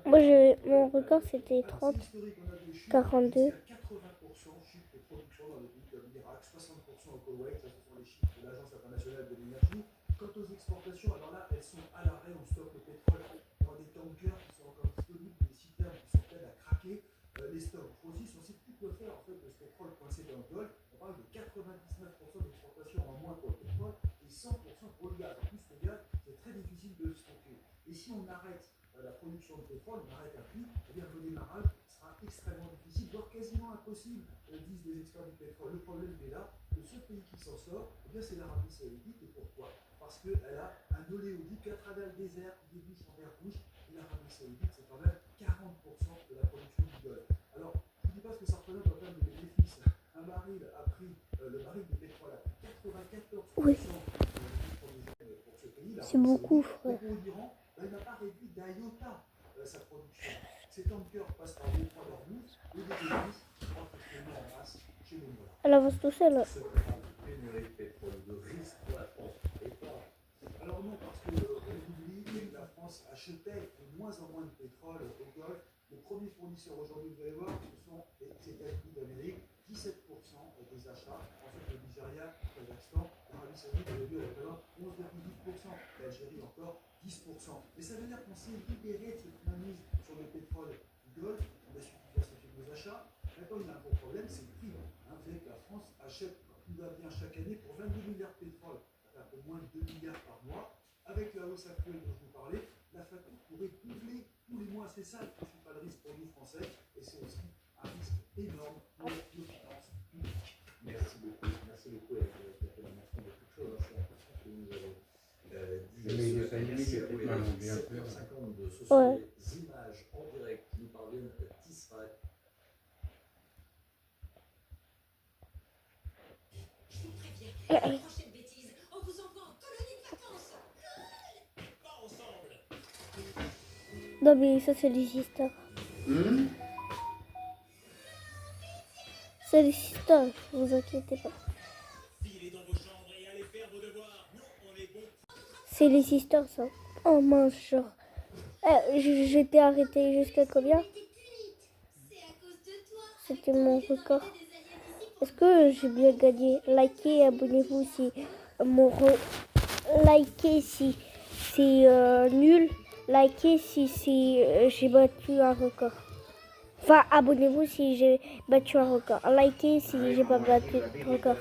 Moi, mon record, c'était 30, 42. Quant aux exportations, alors là, elles sont à l'arrêt, on stocke le pétrole dans des tankers qui sont encore disponibles, des citernes qui sont pleines à craquer. Les stocks grossissent, on ne sait plus quoi faire en fait de ce pétrole coincé dans le Golfe. On parle de 99% d'exportation en moins pour le pétrole et 100% pour le gaz. En plus, le gaz, c'est très difficile de le stocker. Et si on arrête la production de pétrole, on arrête à prix, eh bien le démarrage sera extrêmement difficile, voire quasiment impossible, disent les experts du pétrole. Le problème est là, le seul pays qui s'en sort, eh bien c'est l'Arabie Saoudite. Et pourquoi? Parce qu'elle a un oléoduc à travers le désert qui débouche en mer Rouge. Et l'Arabie Saoudite, c'est quand même 40% de la production du Golfe. Alors, je ne dis pas ce que ça représente en termes de bénéfices. Un baril a pris, le baril de pétrole a pris 94% Oui, pour ce pays. c'est beaucoup, frère. Pour l'Iran, il n'a pas réduit d'un iota sa production. Ces tankers passent par des points d'Ormuz et des bénéfices rentrent actuellement en masse chez les Noirs. Elle avance tout seul. Pénurie de pétrole, de risque pour la France et pas. Alors non, parce que la France achetait de moins en moins de pétrole au Golfe. Les premiers fournisseurs aujourd'hui, vous allez voir, ce sont les États-Unis d'Amérique, 17% des achats. En fait, le Nigeria, le Kazakhstan, l'Arabie Saoudite, aujourd'hui, représente 11,12%. L'Algérie encore 10%. Mais ça veut dire qu'on s'est libéré de cette mainmise sur le pétrole du Golfe. On a su diversifier nos achats. Maintenant, il y a un gros problème, c'est le prix. Vous savez que la France achète, tout va bien chaque année, pour 22 milliards de pétrole. Ça fait un peu moins de 2 milliards par mois. Avec la hausse actuelle dont je vous parlais, la facture pourrait doubler tous les mois. C'est ça le principal risque pour nous Français. Et c'est aussi un risque énorme pour nos finances publiques. Merci beaucoup. Merci beaucoup. La termination de toute chose. C'est l'impression que nous avons dit. 7h52. Ce sont des images en direct qui nous parviennent d'Israël. Je vous préviens, la prochaine bêtise, on vous envoie en colonie de vacances. Pas ensemble. Non, mais ça, c'est les histoires. C'est les histoires, ne vous inquiétez pas. Filez dans vos chambres et allez faire vos devoirs. Nous, on est bons. C'est les histoires, ça. Oh mince, genre. J'étais arrêtée jusqu'à combien? C'était mon record. Est-ce que j'ai bien gagné? Likez, abonnez-vous si likez si c'est nul. Likez si j'ai battu un record. Enfin, abonnez-vous si j'ai battu un record. Likez si j'ai pas battu un record.